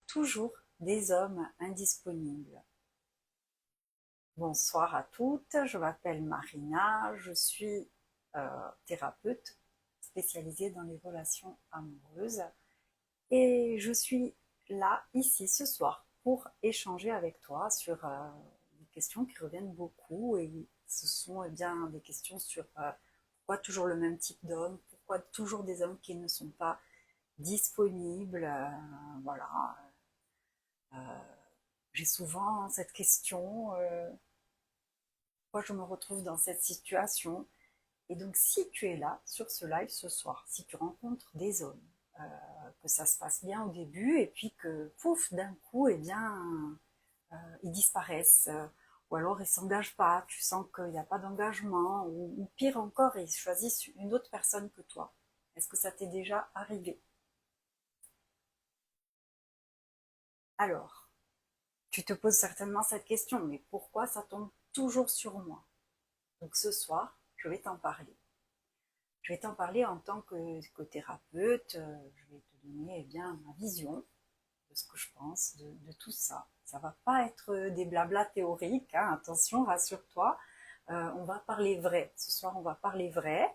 toujours des hommes indisponibles. Bonsoir à toutes, je m'appelle Marina, je suis thérapeute spécialisée dans les relations amoureuses et je suis là, ici, ce soir, pour échanger avec toi sur des questions qui reviennent beaucoup et ce sont bien des questions sur pourquoi toujours le même type d'homme, pourquoi toujours des hommes qui ne sont pas disponibles, voilà. J'ai souvent cette question, pourquoi je me retrouve dans cette situation. Et donc si tu es là sur ce live ce soir, si tu rencontres des hommes, que ça se passe bien au début et puis que pouf d'un coup eh bien ils disparaissent, ou alors ils s'engagent pas, tu sens qu'il n'y a pas d'engagement, ou pire encore ils choisissent une autre personne que toi. Est-ce que ça t'est déjà arrivé? Alors, tu te poses certainement cette question, mais pourquoi ça tombe toujours sur moi? Donc ce soir, je vais t'en parler. Je vais t'en parler en tant que thérapeute, je vais te donner bien ma vision de ce que je pense de tout ça. Ça va pas être des blablas théoriques, hein, attention, rassure-toi. On va parler vrai. Ce soir, on va parler vrai,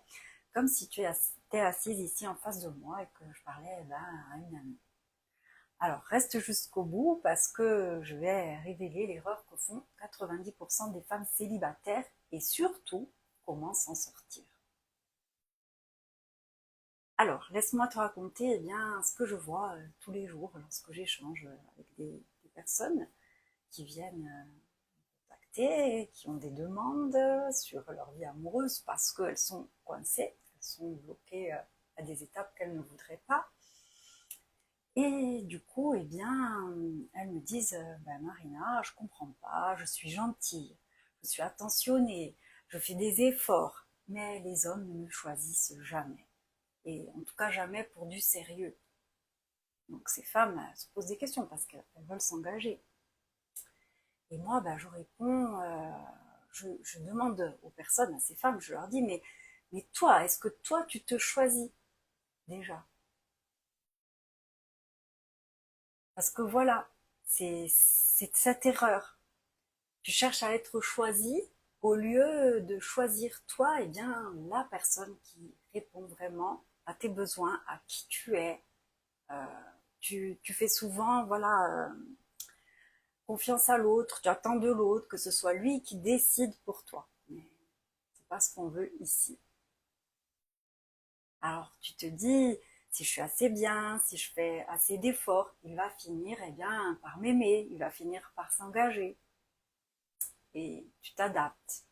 comme si tu étais assise ici en face de moi et que je parlais à une amie. Alors, reste jusqu'au bout parce que je vais révéler l'erreur que font 90% des femmes célibataires et surtout, comment s'en sortir. Alors, laisse-moi te raconter eh bien, ce que je vois tous les jours lorsque j'échange avec des personnes qui viennent contacter, qui ont des demandes sur leur vie amoureuse parce qu'elles sont coincées, elles sont bloquées à des étapes qu'elles ne voudraient pas. Et du coup, eh bien, elles me disent Marina, je comprends pas, je suis gentille, je suis attentionnée, je fais des efforts, mais les hommes ne me choisissent jamais. Et en tout cas, jamais pour du sérieux. Donc ces femmes se posent des questions parce qu'elles veulent s'engager. Et moi, je réponds, je demande aux personnes, à ces femmes, je leur dis, mais toi, est-ce que toi, tu te choisis déjà? Parce que voilà, c'est cette erreur. Tu cherches à être choisi au lieu de choisir toi, et bien la personne qui répond vraiment à tes besoins, à qui tu es. Euh, tu fais souvent, voilà, confiance à l'autre, tu attends de l'autre que ce soit lui qui décide pour toi. Mais c'est pas ce qu'on veut ici. Alors tu te dis, si je suis assez bien, si je fais assez d'efforts, il va finir bien par m'aimer, il va finir par s'engager. Et tu t'adaptes,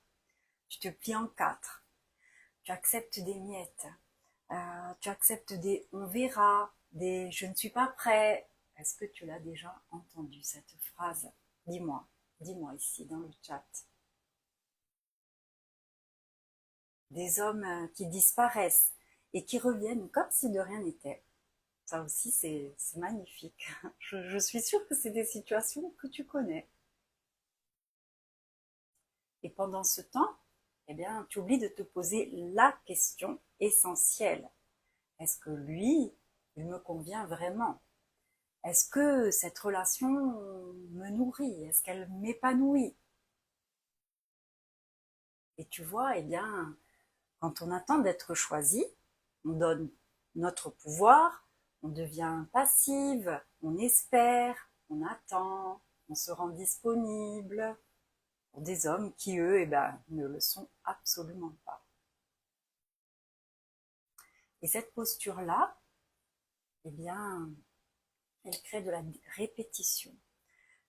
tu te plies en quatre, tu acceptes des miettes, tu acceptes des on verra, des je ne suis pas prêt. Est-ce que tu l'as déjà entendu cette phrase? Dis-moi, dis-moi ici dans le chat. Des hommes qui disparaissent et qui reviennent comme si de rien n'était. Ça aussi, c'est magnifique. Je suis sûre que c'est des situations que tu connais. Et pendant ce temps, eh bien, tu oublies de te poser la question essentielle. Est-ce que lui, il me convient vraiment? Est-ce que cette relation me nourrit? Est-ce qu'elle m'épanouit? Et tu vois, eh bien, quand on attend d'être choisi, on donne notre pouvoir, on devient passive, on espère, on attend, on se rend disponible pour des hommes qui, eux, ne le sont absolument pas. Et cette posture-là, eh bien, elle crée de la répétition.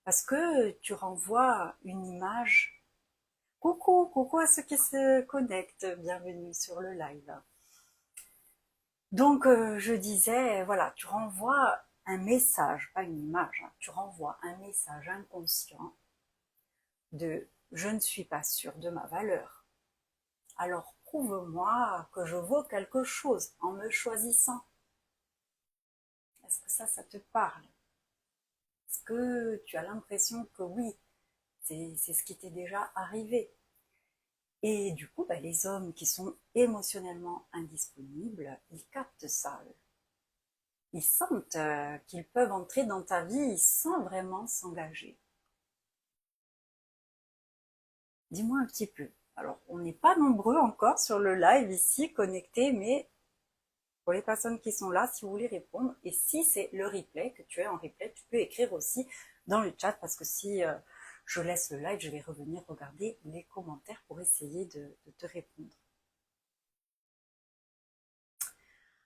Parce que tu renvoies une image. Coucou, coucou à ceux qui se connectent, bienvenue sur le live. Donc je disais, voilà, tu renvoies un message, pas une image, hein, tu renvoies un message inconscient de je ne suis pas sûre de ma valeur. Alors prouve-moi que je vaux quelque chose en me choisissant. Est-ce que ça te parle? Est-ce que tu as l'impression que oui, c'est ce qui t'est déjà arrivé? Et du coup, les hommes qui sont émotionnellement indisponibles, ils captent ça, eux. ils sentent qu'ils peuvent entrer dans ta vie sans vraiment s'engager. Dis-moi un petit peu. Alors, on n'est pas nombreux encore sur le live ici connectés, mais pour les personnes qui sont là, si vous voulez répondre, et si c'est le replay, que tu es en replay, tu peux écrire aussi dans le chat, parce que si je laisse le live, je vais revenir regarder les commentaires pour essayer de te répondre.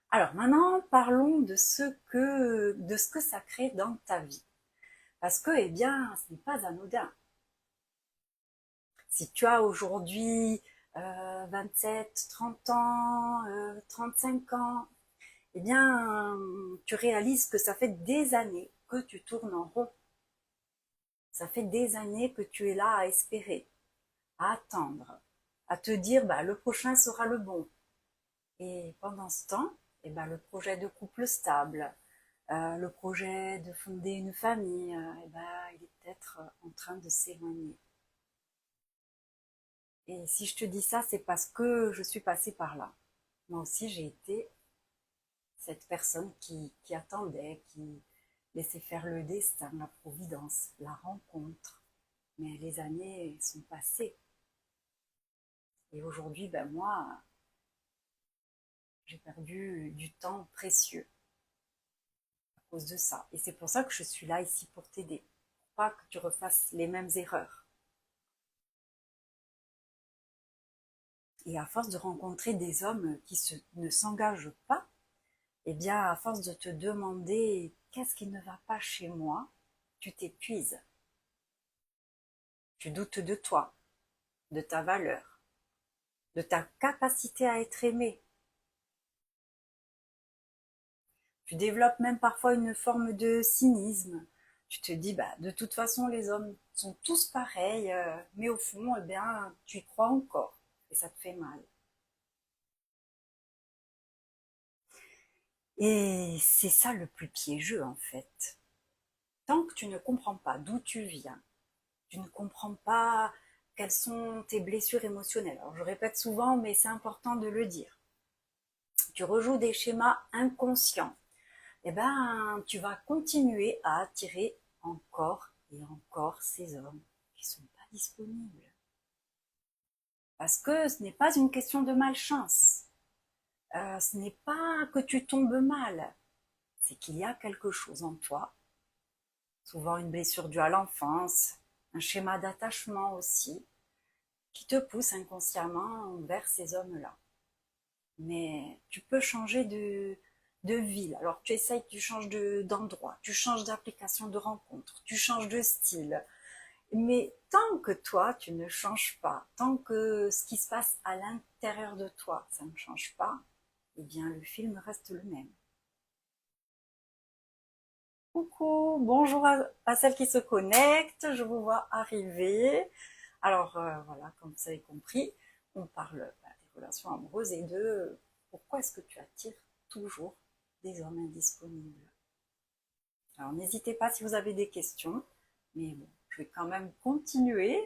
Alors maintenant, parlons de ce que ça crée dans ta vie. Parce que, eh bien, ce n'est pas anodin. Si tu as aujourd'hui 27, 30 ans, 35 ans, eh bien, tu réalises que ça fait des années que tu tournes en rond. Ça fait des années que tu es là à espérer, à attendre, à te dire, bah, le prochain sera le bon. Et pendant ce temps, eh ben, le projet de couple stable, le projet de fonder une famille, eh ben, il est peut-être en train de s'éloigner. Et si je te dis ça, c'est parce que je suis passée par là. Moi aussi, j'ai été cette personne qui attendait, qui laissait faire le destin, la providence, la rencontre. Mais les années sont passées. Et aujourd'hui, ben moi, j'ai perdu du temps précieux à cause de ça. Et c'est pour ça que je suis là ici pour t'aider. Pour pas que tu refasses les mêmes erreurs. Et à force de rencontrer des hommes qui ne s'engagent pas, eh bien, à force de te demander qu'est-ce qui ne va pas chez moi, tu t'épuises. Tu doutes de toi, de ta valeur, de ta capacité à être aimé. Tu développes même parfois une forme de cynisme. Tu te dis, bah, de toute façon, les hommes sont tous pareils, mais au fond, eh bien, tu y crois encore. Et ça te fait mal. Et c'est ça le plus piégeux, en fait. Tant que tu ne comprends pas d'où tu viens, tu ne comprends pas quelles sont tes blessures émotionnelles. Alors je répète souvent, mais c'est important de le dire. Tu rejoues des schémas inconscients. Eh ben, tu vas continuer à attirer encore et encore ces hommes qui ne sont pas disponibles. Parce que ce n'est pas une question de malchance. Ce n'est pas que tu tombes mal. C'est qu'il y a quelque chose en toi, souvent une blessure due à l'enfance, un schéma d'attachement aussi, qui te pousse inconsciemment vers ces hommes-là. Mais tu peux changer de ville. Alors tu essayes, tu changes d'endroit, tu changes d'application de rencontre, tu changes de style. Mais tant que toi, tu ne changes pas, tant que ce qui se passe à l'intérieur de toi, ça ne change pas, eh bien le film reste le même. Coucou, bonjour à celles qui se connectent, je vous vois arriver. Alors voilà, comme vous avez compris, on parle des relations amoureuses et de pourquoi est-ce que tu attires toujours des hommes indisponibles. Alors n'hésitez pas si vous avez des questions, mais bon, je vais quand même continuer.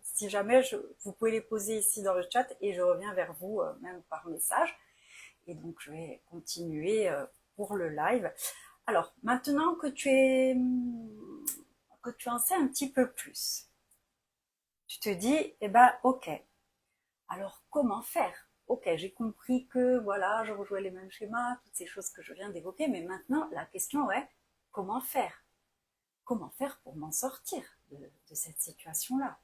Si jamais, vous pouvez les poser ici dans le chat et je reviens vers vous même par message. Et donc je vais continuer pour le live. Alors maintenant que tu en sais un petit peu plus, tu te dis, eh ben ok, alors comment faire? Ok, j'ai compris que voilà, je rejouais les mêmes schémas, toutes ces choses que je viens d'évoquer, mais maintenant la question est comment faire? Comment faire pour m'en sortir de cette situation-là?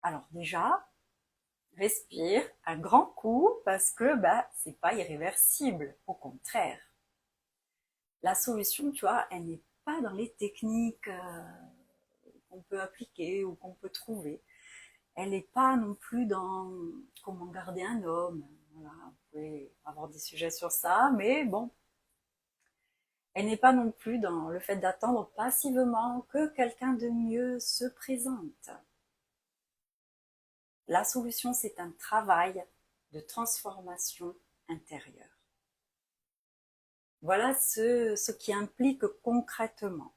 Alors déjà, respire un grand coup parce que bah c'est pas irréversible, au contraire. La solution, tu vois, elle n'est pas dans les techniques qu'on peut appliquer ou qu'on peut trouver. Elle n'est pas non plus dans comment garder un homme. Voilà, vous pouvez avoir des sujets sur ça, mais bon, elle n'est pas non plus dans le fait d'attendre passivement que quelqu'un de mieux se présente. La solution, c'est un travail de transformation intérieure. Voilà ce qui implique concrètement.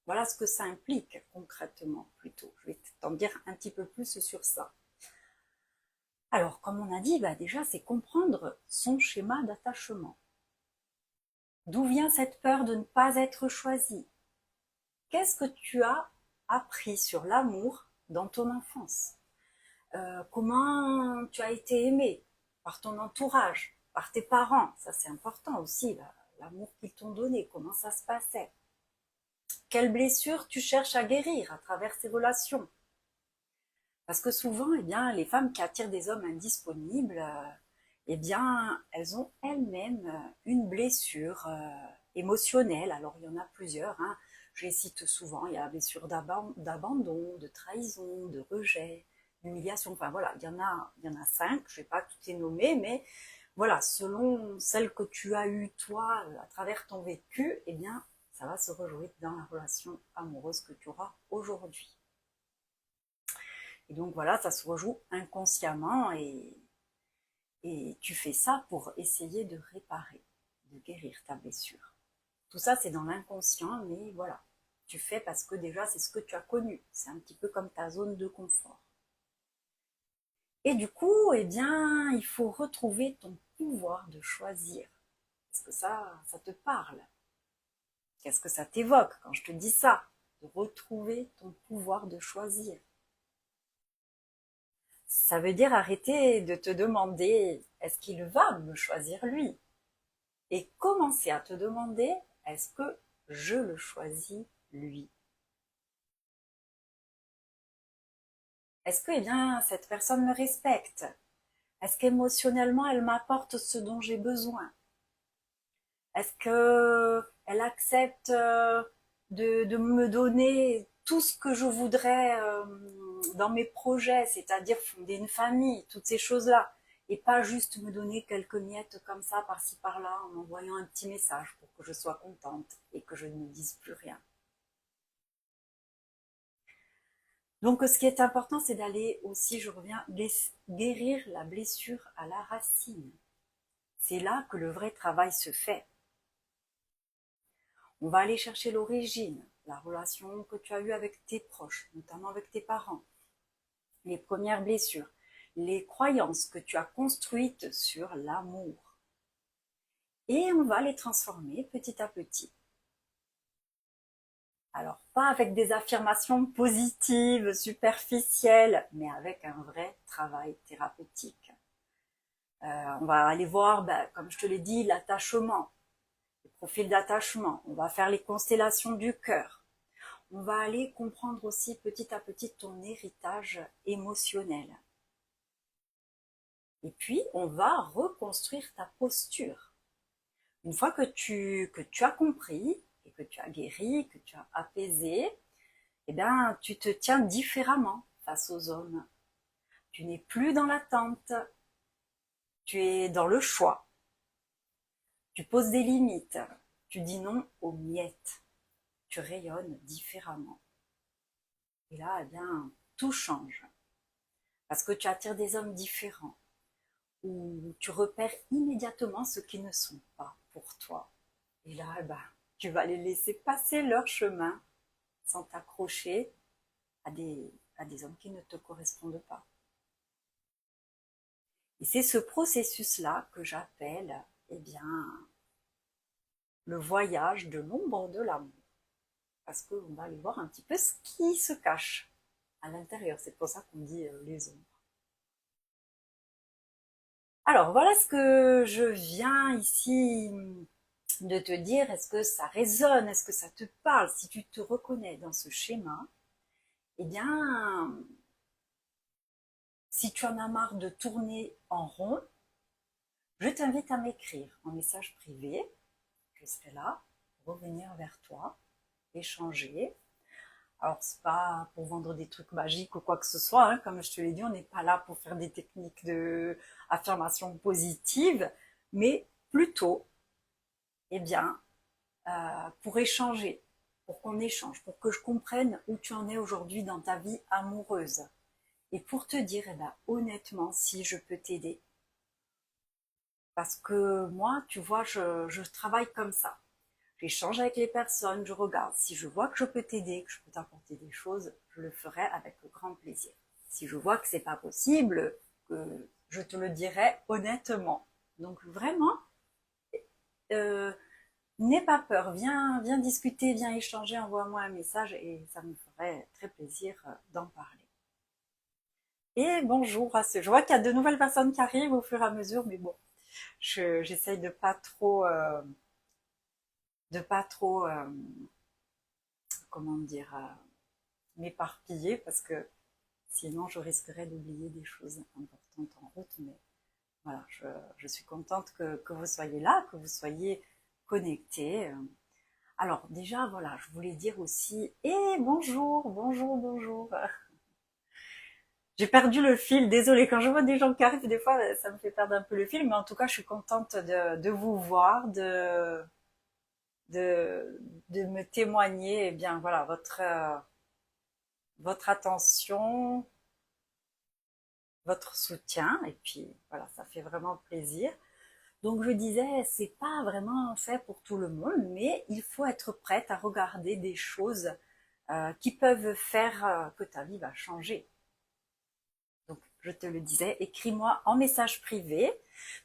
Voilà ce que ça implique concrètement plutôt. Je vais t'en dire un petit peu plus sur ça. Alors, comme on a dit, bah déjà, c'est comprendre son schéma d'attachement. D'où vient cette peur de ne pas être choisi? Qu'est-ce que tu as appris sur l'amour dans ton enfance? Comment tu as été aimé par ton entourage, par tes parents? Ça, c'est important aussi, l'amour qu'ils t'ont donné, comment ça se passait? Quelle blessure tu cherches à guérir à travers ces relations? Parce que souvent, eh bien, les femmes qui attirent des hommes indisponibles, eh bien, elles ont elles-mêmes une blessure émotionnelle. Alors, il y en a plusieurs, hein. Je les cite souvent. Il y a la blessure d'abandon, de trahison, de rejet, d'humiliation. Enfin, voilà, il y en a 5. Je ne vais pas toutes les nommer, mais voilà, selon celle que tu as eue, toi, à travers ton vécu, eh bien, ça va se rejouer dans la relation amoureuse que tu auras aujourd'hui. Et donc voilà, ça se rejoue inconsciemment et tu fais ça pour essayer de réparer, de guérir ta blessure. Tout ça, c'est dans l'inconscient, mais voilà, tu fais parce que déjà, c'est ce que tu as connu. C'est un petit peu comme ta zone de confort. Et du coup, eh bien, il faut retrouver ton pouvoir de choisir. Est-ce que ça te parle? Qu'est-ce que ça t'évoque quand je te dis ça? De retrouver ton pouvoir de choisir. Ça veut dire arrêter de te demander est-ce qu'il va me choisir lui? Et commencer à te demander est-ce que je le choisis lui? Est-ce que, eh bien, cette personne me respecte? Est-ce qu'émotionnellement, elle m'apporte ce dont j'ai besoin? Est-ce qu'elle accepte de me donner tout ce que je voudrais dans mes projets, c'est-à-dire fonder une famille, toutes ces choses-là, et pas juste me donner quelques miettes comme ça, par-ci, par-là, en m'envoyant un petit message pour que je sois contente et que je ne dise plus rien. Donc, ce qui est important, c'est d'aller aussi, je reviens, guérir la blessure à la racine. C'est là que le vrai travail se fait. On va aller chercher l'origine, la relation que tu as eue avec tes proches, notamment avec tes parents, les premières blessures, les croyances que tu as construites sur l'amour. Et on va les transformer petit à petit. Alors, pas avec des affirmations positives, superficielles, mais avec un vrai travail thérapeutique. On va aller voir, comme je te l'ai dit, l'attachement, le profil d'attachement. On va faire les constellations du cœur. On va aller comprendre aussi petit à petit ton héritage émotionnel. Et puis, on va reconstruire ta posture. Une fois que tu as compris et que tu as guéri, que tu as apaisé, eh bien, tu te tiens différemment face aux hommes. Tu n'es plus dans l'attente, tu es dans le choix. Tu poses des limites, tu dis non aux miettes, tu rayonnes différemment. Et là, eh bien, tout change. Parce que tu attires des hommes différents, où tu repères immédiatement ceux qui ne sont pas pour toi. Et là, eh ben, tu vas les laisser passer leur chemin sans t'accrocher à des hommes qui ne te correspondent pas. Et c'est ce processus-là que j'appelle, eh bien, le voyage de l'ombre de l'amour. Parce qu'on va aller voir un petit peu ce qui se cache à l'intérieur. C'est pour ça qu'on dit les ombres. Alors, voilà ce que je viens ici de te dire. Est-ce que ça résonne? Est-ce que ça te parle? Si tu te reconnais dans ce schéma, eh bien, si tu en as marre de tourner en rond, je t'invite à m'écrire en message privé. Je serai là pour revenir vers toi, échanger. Alors, c'est pas pour vendre des trucs magiques ou quoi que ce soit, hein. Comme je te l'ai dit, on n'est pas là pour faire des techniques de affirmation positive, mais plutôt, eh bien, pour échanger, pour qu'on échange, pour que je comprenne où tu en es aujourd'hui dans ta vie amoureuse. Et pour te dire, eh ben, honnêtement, si je peux t'aider. Parce que moi, tu vois, je travaille comme ça. J'échange avec les personnes, je regarde. Si je vois que je peux t'aider, que je peux t'apporter des choses, je le ferai avec grand plaisir. Si je vois que c'est pas possible, que je te le dirai honnêtement. Donc vraiment, n'aie pas peur, viens discuter, viens échanger, envoie-moi un message et ça me ferait très plaisir d'en parler. Et bonjour à ceux. Je vois qu'il y a de nouvelles personnes qui arrivent au fur et à mesure, mais bon, j'essaye de pas trop, comment dire, m'éparpiller parce que sinon je risquerais d'oublier des choses importantes en route. Mais voilà, je suis contente que vous soyez là, que vous soyez connectés. Alors déjà, voilà, je voulais dire aussi, bonjour. J'ai perdu le fil, désolée, quand je vois des gens qui arrivent, des fois, ça me fait perdre un peu le fil, mais en tout cas, je suis contente de vous voir, de me témoigner, eh bien, voilà, votre attention, votre soutien, et puis, voilà, ça fait vraiment plaisir. Donc, je disais, c'est pas vraiment fait pour tout le monde, mais il faut être prête à regarder des choses qui peuvent faire que ta vie va changer. Donc, je te le disais, écris-moi en message privé.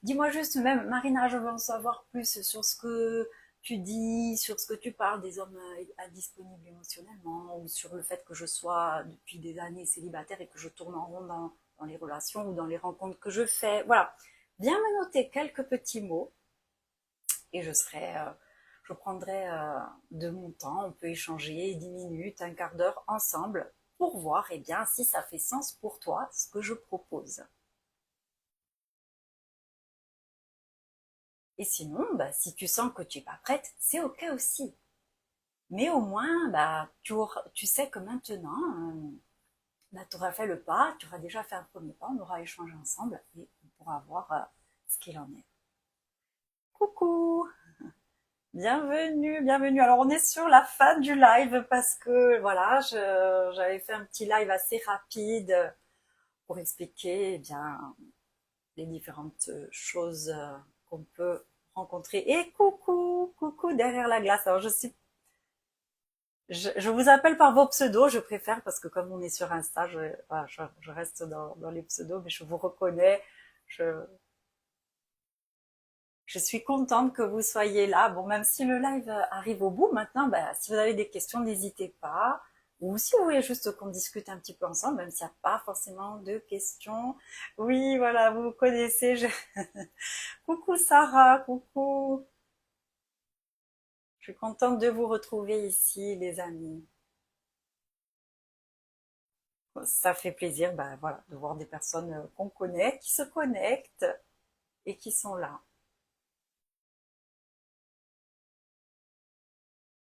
Dis-moi juste même, Marina, je veux en savoir plus sur ce que tu dis, sur ce que tu parles des hommes indisponibles émotionnellement, ou sur le fait que je sois depuis des années célibataire et que je tourne en rond dans les relations ou dans les rencontres que je fais. Voilà. Viens me noter quelques petits mots et je prendrai de mon temps. On peut échanger 10 minutes, un quart d'heure ensemble pour voir eh bien, si ça fait sens pour toi ce que je propose. Et sinon, bah, si tu sens que tu n'es pas prête, c'est ok aussi. Mais au moins, bah, tu sais que maintenant, bah, tu auras fait le pas, tu auras déjà fait un premier pas, on aura échangé ensemble et on pourra voir ce qu'il en est. Coucou, bienvenue. Alors on est sur la fin du live parce que voilà, j'avais fait un petit live assez rapide pour expliquer eh bien les différentes choses qu'on peut rencontrer. Et coucou derrière la glace. Alors je vous appelle par vos pseudos, je préfère parce que comme on est sur Insta, voilà, je reste dans les pseudos, mais je vous reconnais. Je, je suis contente que vous soyez là. Bon, même si le live arrive au bout maintenant, bah, si vous avez des questions, n'hésitez pas. Ou si vous voulez juste qu'on discute un petit peu ensemble, même s'il n'y a pas forcément de questions. Oui, voilà, vous connaissez. Coucou Sarah, coucou. Je suis contente de vous retrouver ici, les amis. Ça fait plaisir, bah, voilà, de voir des personnes qu'on connaît, qui se connectent et qui sont là.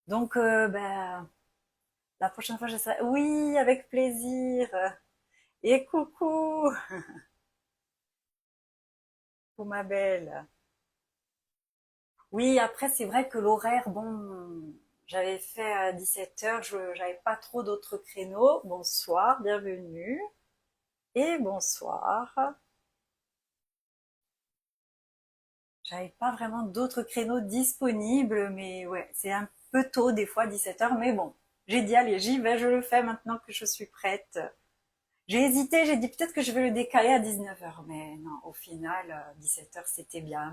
Donc, bah, la prochaine fois, j'essaierai. Oui, avec plaisir. Et coucou, pour ma belle. Oui, après, c'est vrai que l'horaire, bon, j'avais fait 17h, j'avais pas trop d'autres créneaux. Bonsoir, bienvenue. Et bonsoir. J'avais pas vraiment d'autres créneaux disponibles, mais ouais, c'est un peu tôt des fois, 17h, mais bon. J'ai dit, allez, j'y vais, je le fais maintenant que je suis prête. J'ai hésité, j'ai dit peut-être que je vais le décaler à 19h, mais non, au final, 17h, c'était bien,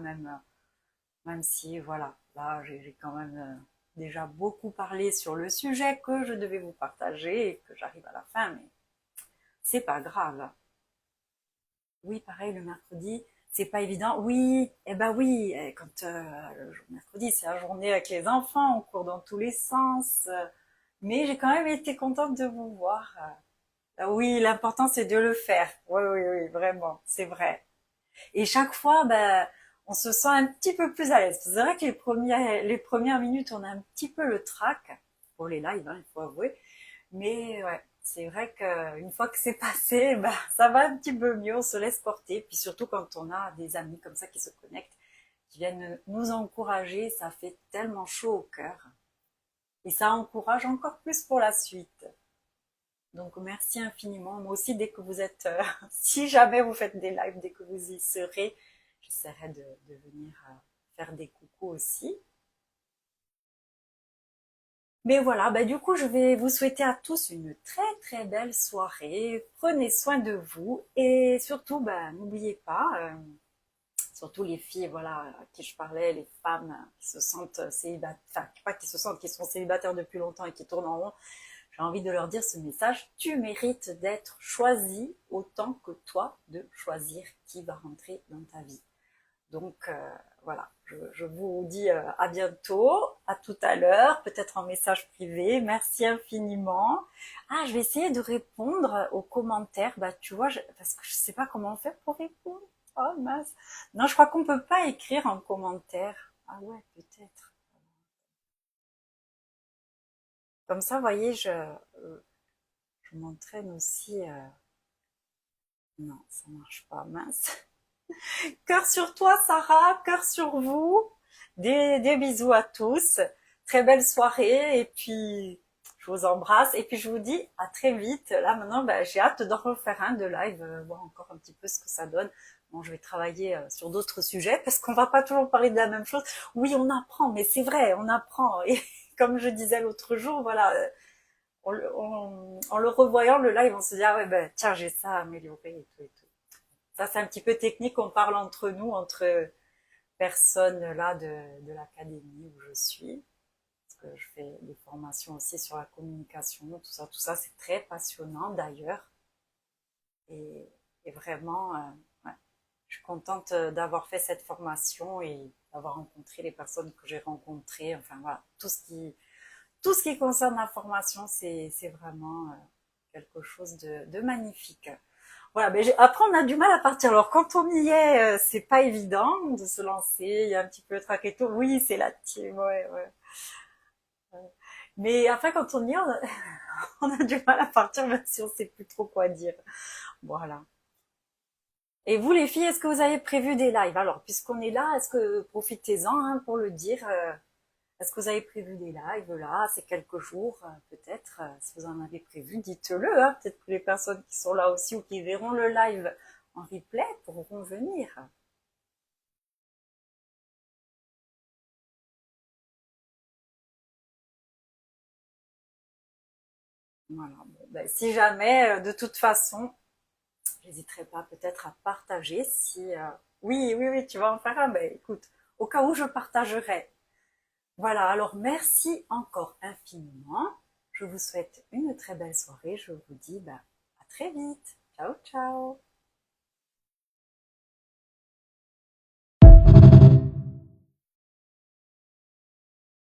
même si, voilà, là, j'ai quand même déjà beaucoup parlé sur le sujet que je devais vous partager et que j'arrive à la fin, mais c'est pas grave. Oui, pareil, le mercredi, c'est pas évident. Oui, eh ben oui, quand le mercredi, c'est la journée avec les enfants, on court dans tous les sens. Mais j'ai quand même été contente de vous voir. Oui, l'important c'est de le faire. Oui, vraiment, c'est vrai. Et chaque fois, ben, on se sent un petit peu plus à l'aise. C'est vrai que les premières minutes, on a un petit peu le trac pour les lives, hein, il faut avouer. Mais ouais, c'est vrai qu'une fois que c'est passé, bah, ça va un petit peu mieux, on se laisse porter. Puis surtout quand on a des amis comme ça qui se connectent, qui viennent nous encourager, ça fait tellement chaud au cœur. Et ça encourage encore plus pour la suite. Donc merci infiniment. Moi aussi, dès que vous êtes, si jamais vous faites des lives, dès que vous y serez, j'essaierai de venir faire des coucous aussi. Mais voilà, bah du coup, je vais vous souhaiter à tous une très belle soirée. Prenez soin de vous et surtout, bah n'oubliez pas, surtout les filles, voilà, à qui je parlais, les femmes qui se sentent célibataires, enfin, pas qui se sentent, qui sont célibataires depuis longtemps et qui tournent en rond, j'ai envie de leur dire ce message, tu mérites d'être choisi autant que toi de choisir qui va rentrer dans ta vie. Donc voilà, je vous dis à bientôt, à tout à l'heure, peut-être en message privé. Merci infiniment. Ah, je vais essayer de répondre aux commentaires. Bah tu vois, parce que je sais pas comment on fait pour répondre. Oh mince. Non, je crois qu'on peut pas écrire en commentaire. Ah ouais, peut-être. Comme ça, vous voyez, je m'entraîne aussi. Non, ça marche pas, mince. Cœur sur toi, Sarah, cœur sur vous. Des bisous à tous. Très belle soirée et puis je vous embrasse et puis je vous dis à très vite. Là maintenant, bah, j'ai hâte d'en refaire un de live, voir encore un petit peu ce que ça donne. Bon, je vais travailler sur d'autres sujets parce qu'on va pas toujours parler de la même chose. Oui, on apprend, mais c'est vrai, on apprend. Et comme je disais l'autre jour, voilà, en le revoyant le live, on se dit ah ouais ben tiens j'ai ça à améliorer et tout et tout. Ça c'est un petit peu technique, on parle entre nous, entre personnes là de l'académie où je suis, parce que je fais des formations aussi sur la communication, tout ça c'est très passionnant d'ailleurs. Et, et vraiment, ouais, je suis contente d'avoir fait cette formation et d'avoir rencontré les personnes que j'ai rencontrées. Enfin voilà, tout ce qui concerne la formation, c'est vraiment quelque chose de magnifique. Voilà, mais après on a du mal à partir. Alors quand on y est, c'est pas évident de se lancer. Il y a un petit peu de trac et tout. Oui, c'est la team, ouais, ouais. Mais après quand on y est, on a du mal à partir même si on sait plus trop quoi dire. Voilà. Et vous les filles, est-ce que vous avez prévu des lives? Alors puisqu'on est là, est-ce que profitez-en hein, pour le dire. Est-ce que vous avez prévu des lives là, ces quelques jours, peut-être, si vous en avez prévu, dites-le, hein, peut-être que les personnes qui sont là aussi ou qui verront le live en replay pourront venir. Voilà. Bon, ben, si jamais, de toute façon, j'hésiterai pas peut-être à partager si, oui, oui, oui, tu vas en faire un, ben écoute, au cas où je partagerai. Voilà, alors merci encore infiniment. Je vous souhaite une très belle soirée. Je vous dis ben, à très vite. Ciao, ciao.